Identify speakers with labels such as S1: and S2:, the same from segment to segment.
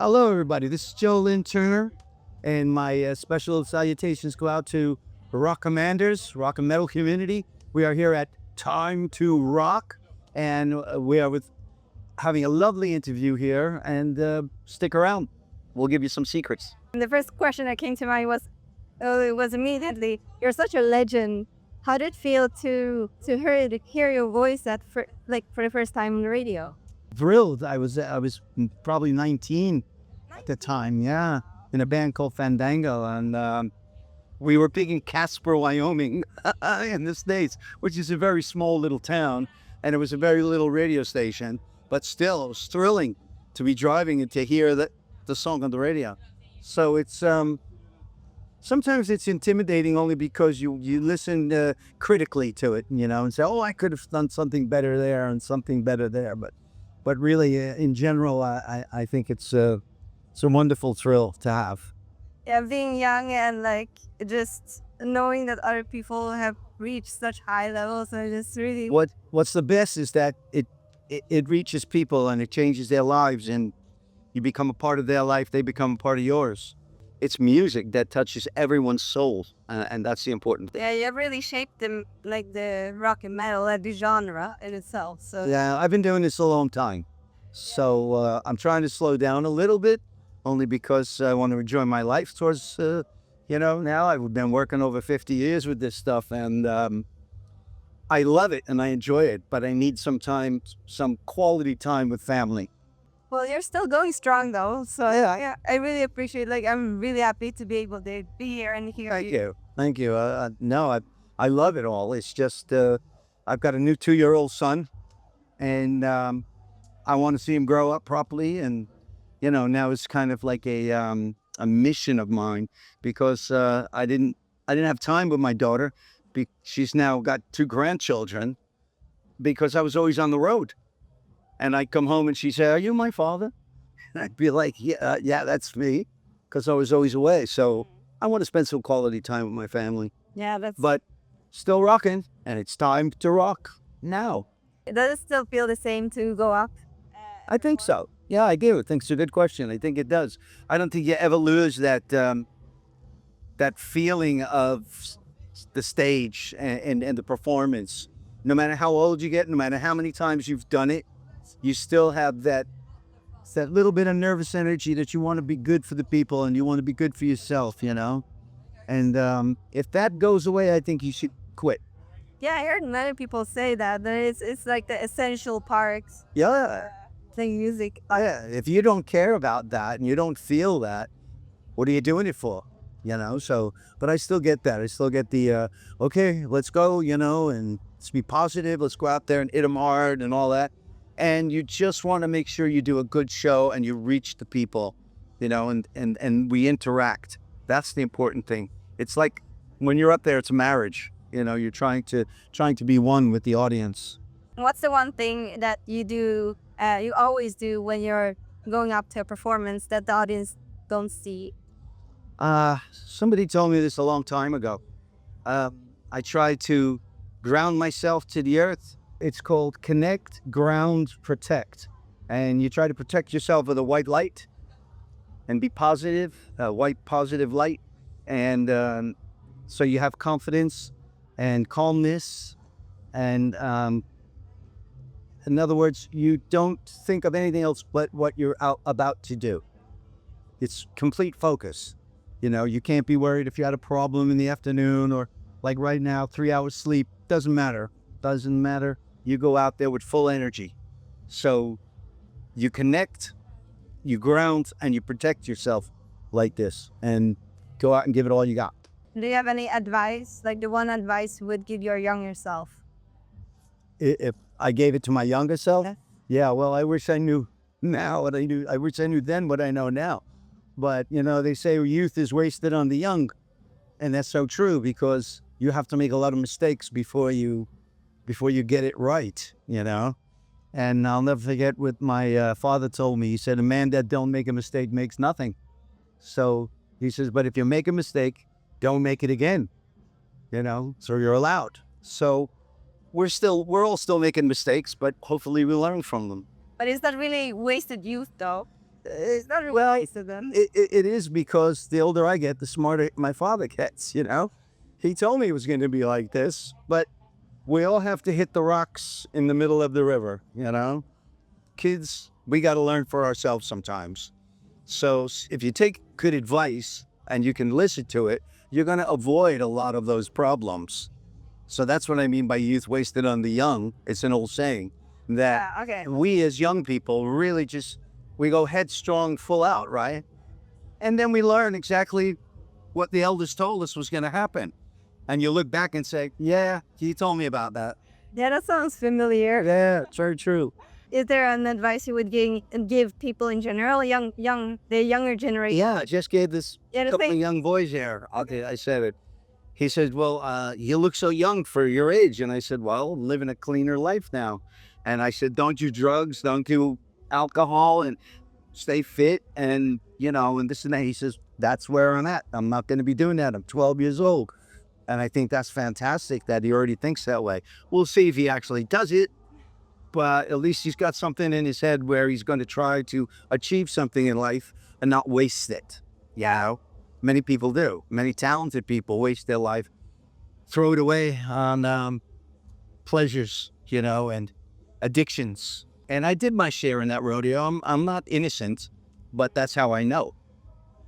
S1: Hello, everybody. This is Joe Lynn Turner, and my special salutations go out to rock commanders, rock and metal community. We are here at Time to Rock, and we are having a lovely interview here. And stick around; we'll give you some secrets.
S2: And the first question that came to mind was, oh, it was immediately, you're such a legend. How did it feel to hear your voice for the first time on the radio?
S1: Thrilled. I was probably 19 at the time. Yeah, in a band called Fandango, and we were big in Casper, Wyoming, in the States, which is a very small little town, and it was a very little radio station. But still, it was thrilling to be driving and to hear the song on the radio. So it's sometimes it's intimidating only because you listen critically to it, and say, oh, I could have done something better there and something better there. But really, in general, I think it's a wonderful thrill to have.
S2: Yeah, being young and just knowing that other people have reached such high levels are just really.
S1: What's the best is that it reaches people and it changes their lives, and you become a part of their life. They become a part of yours. It's music that touches everyone's soul, and that's the important thing.
S2: Yeah, you have really shaped the rock and metal, the genre in itself. So
S1: Yeah, I've been doing this a long time, so I'm trying to slow down a little bit, only because I want to enjoy my life. Towards now I've been working over 50 years with this stuff, and I love it and I enjoy it, but I need some time, some quality time with family.
S2: well, you're still going strong though. So yeah, I really appreciate. I'm really happy to be able to be here and hear
S1: Thank
S2: you.
S1: you. Thank you. No, I love it all. It's just I've got a new 2-year-old son, and I want to see him grow up properly. And now it's kind of like a mission of mine, because I didn't have time with my daughter. She's now got 2 grandchildren, because I was always on the road, and I'd come home and she'd say, "Are you my father?" And I'd be like, "Yeah, that's me," because I was always away. So I want to spend some quality time with my family,
S2: Yeah, that's.
S1: but still rocking, and it's time to rock now.
S2: Does it still feel the same to go up?
S1: I think so. Yeah, I do. I think it's a good question. I think it does. I don't think you ever lose that feeling of the stage and the performance. No matter how old you get, no matter how many times you've done it, you still have that little bit of nervous energy that you want to be good for the people and you want to be good for yourself, And if that goes away, I think you should quit.
S2: Yeah, I heard many people say that it's like the essential part,
S1: Yeah.
S2: the music.
S1: Yeah. If you don't care about that and you don't feel that, what are you doing it for? So, but I still get that. I still get the, okay, let's go, and let's be positive. Let's go out there and hit them hard and all that. And you just want to make sure you do a good show and you reach the people, and we interact. That's the important thing. It's like when you're up there, it's a marriage. You're trying to be one with the audience.
S2: What's the one thing that you always do when you're going up to a performance that the audience don't see?
S1: Somebody told me this a long time ago. I try to ground myself to the earth. It's called connect, ground, protect. And you try to protect yourself with a white light and be positive, white positive light. And so you have confidence and calmness. And in other words, you don't think of anything else but what you're about to do. It's complete focus. You can't be worried if you had a problem in the afternoon, or like right now, 3 hours sleep. Doesn't matter. Doesn't matter. You go out there with full energy. So you connect, you ground, and you protect yourself like this, and go out and give it all you got.
S2: Do you have any advice, like the one advice you would give your younger self?
S1: If I gave it to my younger self,
S2: Yeah.
S1: yeah, well, I wish I knew now what I knew. I wish I knew then what I know now. But, they say youth is wasted on the young. And that's so true, because you have to make a lot of mistakes before you get it right, And I'll never forget what my father told me. He said, a man that don't make a mistake makes nothing. So he says, but if you make a mistake, don't make it again, so you're allowed. So we're all still making mistakes, but hopefully we learn from them.
S2: But is that really wasted youth though? It's not really
S1: Well,
S2: nice of them.
S1: it is because the older I get, the smarter my father gets, you know? He told me it was going to be like this, but we all have to hit the rocks in the middle of the river, you know? Kids, we got to learn for ourselves sometimes. So if you take good advice and you can listen to it, you're going to avoid a lot of those problems. So that's what I mean by youth wasted on the young. It's an old saying that
S2: Yeah, okay.
S1: we as young people really we go headstrong full out, right? And then we learn exactly what the elders told us was going to happen. And you look back and say, yeah, he told me about that.
S2: Yeah, that sounds familiar.
S1: Yeah, it's very true.
S2: Is there an advice you would give people in general, the younger generation?
S1: Yeah, I just gave this
S2: Yeah, the
S1: couple of
S2: thing-
S1: young boys here. Okay, I said it. He said, well, you look so young for your age. And I said, well, I'm living a cleaner life now. And I said, don't do drugs, don't do alcohol, and stay fit. And, you know, and this and that. He says, that's where I'm at. I'm not going to be doing that. I'm 12 years old. And I think that's fantastic that he already thinks that way. We'll see if he actually does it. But at least he's got something in his head where he's going to try to achieve something in life and not waste it. Yeah, many people do. Many talented people waste their life, throw it away on pleasures, you know, and addictions. And I did my share in that rodeo. I'm not innocent, but that's how I know.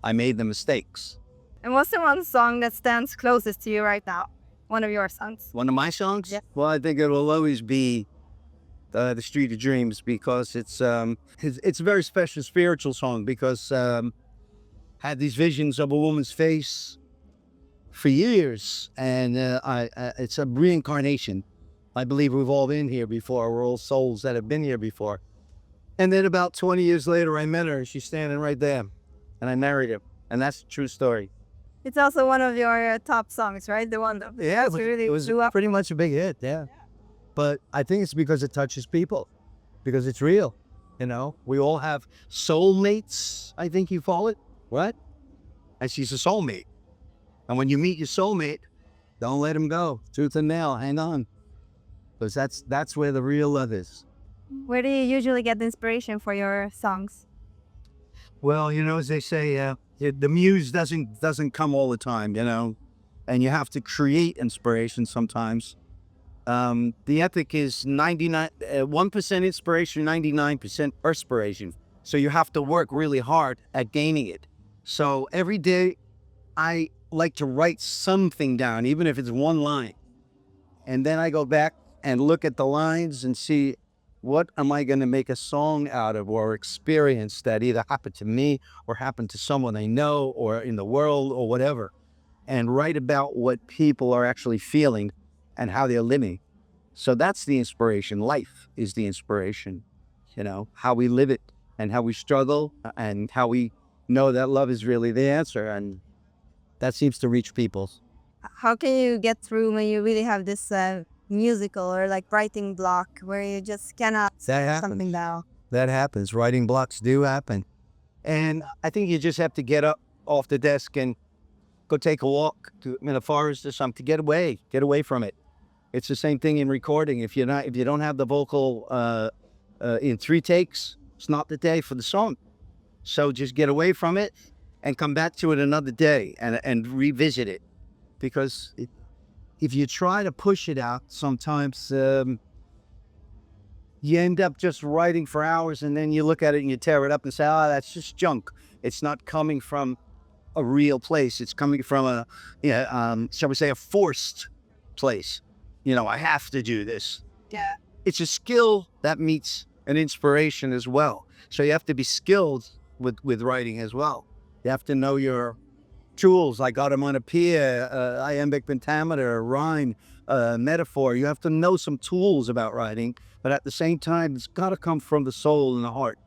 S1: I made the mistakes.
S2: And what's the one song that stands closest to you right now? One of your songs.
S1: One of my songs?
S2: Yeah.
S1: Well, I think it will always be the Street of Dreams, because it's a very special spiritual song, because had these visions of a woman's face for years, and it's a reincarnation. I believe we've all been here before. We're all souls that have been here before. And then about 20 years later, I met her, and she's standing right there, and I married her, and that's a true story.
S2: It's also one of your top songs, right? The one that
S1: Yeah,
S2: really
S1: it was
S2: blew up.
S1: pretty much a big hit, yeah. But I think it's because it touches people, because it's real, you know? We all have soulmates, I think you call it, right? And she's a soulmate. And when you meet your soulmate, don't let him go. Tooth and nail, hang on. Because that's where the real love is.
S2: Where do you usually get the inspiration for your songs?
S1: Well, you know, as they say, the muse doesn't come all the time, you know? And you have to create inspiration sometimes. The ethic is 1% inspiration, 99% perspiration. So you have to work really hard at gaining it. So every day I like to write something down, even if it's one line. And then I go back and look at the lines and see, what am I going to make a song out of, or experience that either happened to me or happened to someone I know or in the world or whatever, and write about what people are actually feeling and how they're living. So that's the inspiration. Life is the inspiration, you know, how we live it and how we struggle and how we know that love is really the answer. And that seems to reach people.
S2: How can you get through when you really have this musical or like writing block where you just cannot
S1: That
S2: say
S1: happens.
S2: something down?
S1: That happens. Writing blocks do happen. And I think you just have to get up off the desk and go take a walk in the forest or something. Get away from it. It's the same thing in recording. If you don't have the vocal in 3 takes, it's not the day for the song. So just get away from it and come back to it another day and revisit it. Because if you try to push it out, sometimes you end up just writing for hours, and then you look at it and you tear it up and say, oh, that's just junk. It's not coming from a real place. It's coming from shall we say, a forced place. You know, I have to do this.
S2: Yeah.
S1: It's a skill that meets an inspiration as well. So you have to be skilled with writing as well. You have to know your tools, like onomatopoeia, iambic pentameter, rhyme, metaphor. You have to know some tools about writing, but at the same time, it's got to come from the soul and the heart.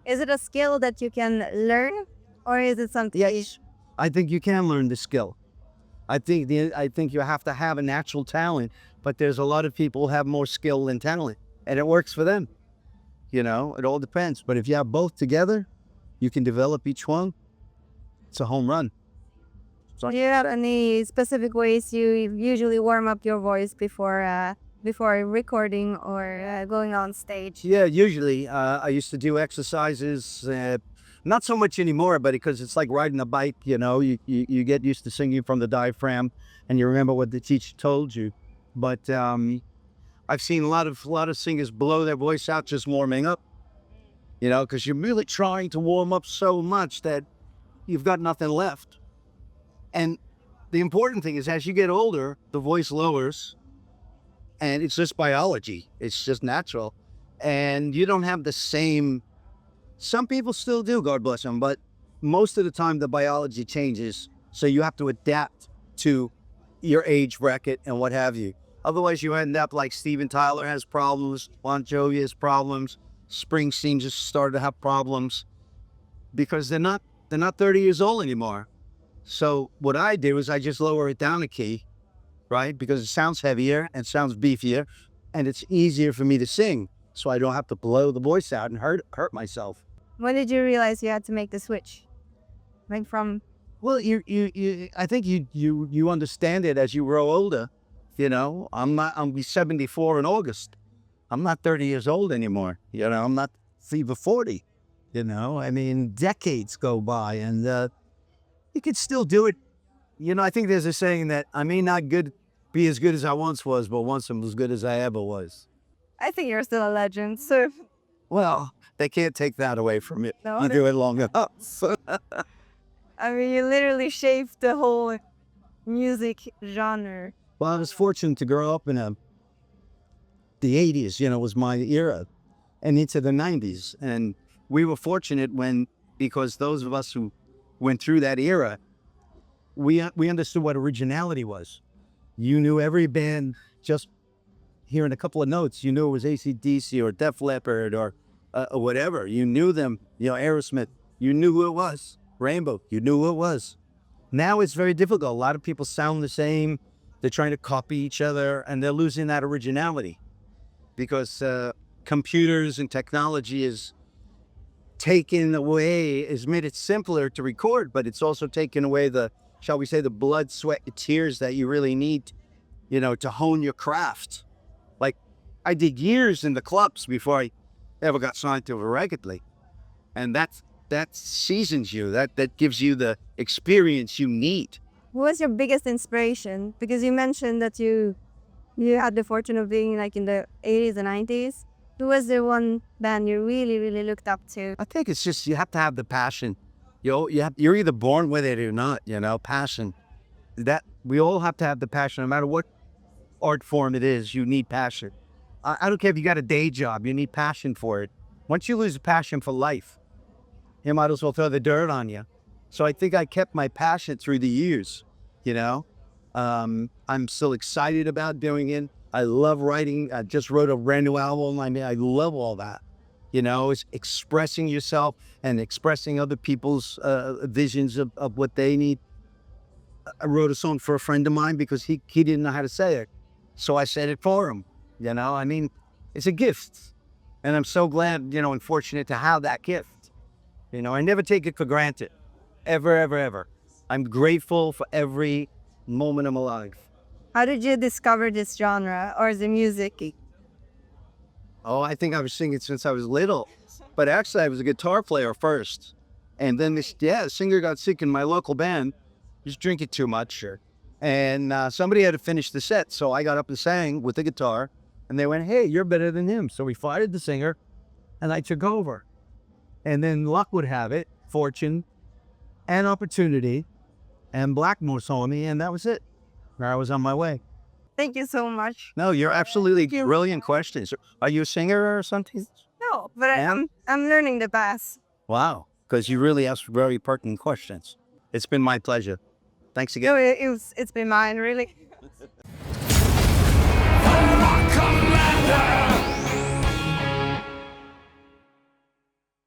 S2: Is it a skill that you can learn, or is it something?
S1: Yes, I think you can learn the skill. I think you have to have a natural talent, but there's a lot of people who have more skill than talent, and it works for them. You know, it all depends. But if you have both together, you can develop each one. It's a home run.
S2: Do you have any specific ways you usually warm up your voice before recording or going on stage?
S1: Yeah, usually I used to do exercises Not so much anymore, but because it's like riding a bike, you get used to singing from the diaphragm and you remember what the teacher told you. But I've seen a lot of singers blow their voice out just warming up, because you're really trying to warm up so much that you've got nothing left. And the important thing is, as you get older, the voice lowers, and it's just biology. It's just natural. And you don't have the same, some people still do, God bless them, but most of the time the biology changes. So you have to adapt to your age bracket and what have you. Otherwise you end up like Steven Tyler has problems, Bon Jovi has problems, Springsteen just started to have problems because they're not 30 years old anymore. So what I do is I just lower it down a key, right? Because it sounds heavier and sounds beefier and it's easier for me to sing. So I don't have to blow the voice out and hurt myself.
S2: When did you realize you had to make the switch? Like from...
S1: Well, I think you understand it as you grow older. I'll be 74 in August. I'm not 30 years old anymore. I'm not even 40. I mean, decades go by and you could still do it. I think there's a saying that I may not be as good as I once was, but once I'm as good as I ever was.
S2: I think you're still a legend, so...
S1: Well, they can't take that away from you.
S2: No,
S1: You do it long enough.
S2: I mean, you literally shaped the whole music genre.
S1: Well, I was fortunate to grow up in the 80s, was my era, and into the 90s. And we were fortunate because those of us who went through that era, we understood what originality was. You knew every band just hearing a couple of notes. You knew it was AC/DC or Def Leppard or whatever. You knew them, Aerosmith. You knew who it was. Rainbow, you knew who it was. Now it's very difficult. A lot of people sound the same. They're trying to copy each other and they're losing that originality because computers and technology is taken away, has made it simpler to record, but it's also taken away the, shall we say, the blood, sweat, and tears that you really need, to hone your craft. Like, I did years in the clubs before I ever got signed to a record label. And that seasons you, that gives you the experience you need.
S2: What was your biggest inspiration? Because you mentioned that you had the fortune of being like in the 80s and 90s. Who was the one band you really, really looked up to?
S1: I think it's just, you have to have the passion. You're either born with it or not, passion. That we all have to have the passion, no matter what art form it is, you need passion. I don't care if you got a day job, you need passion for it. Once you lose a passion for life, you might as well throw the dirt on you. So I think I kept my passion through the years, I'm still excited about doing it. I love writing. I just wrote a brand new album. I love all that. It's expressing yourself and expressing other people's visions of what they need. I wrote a song for a friend of mine because he didn't know how to say it. So I said it for him, I mean, it's a gift. And I'm so glad, and fortunate to have that gift. I never take it for granted, ever, ever, ever. I'm grateful for every moment of my life.
S2: How did you discover this genre or the music?
S1: Oh, I think I was singing since I was little. But actually, I was a guitar player first. And then the singer got sick in my local band. He was drinking too much. And somebody had to finish the set. So I got up and sang with the guitar. And they went, hey, you're better than him. So we fired the singer and I took over. And then luck would have it, fortune and opportunity, and Blackmore saw me, and that was it. I was on my way.
S2: Thank you so much.
S1: No, you're absolutely brilliant questions. Are you a singer or something?
S2: No, but I'm learning the bass.
S1: Wow, because you really ask very pertinent questions. It's been my pleasure. Thanks again.
S2: No, it's been mine, really.
S3: Kommander!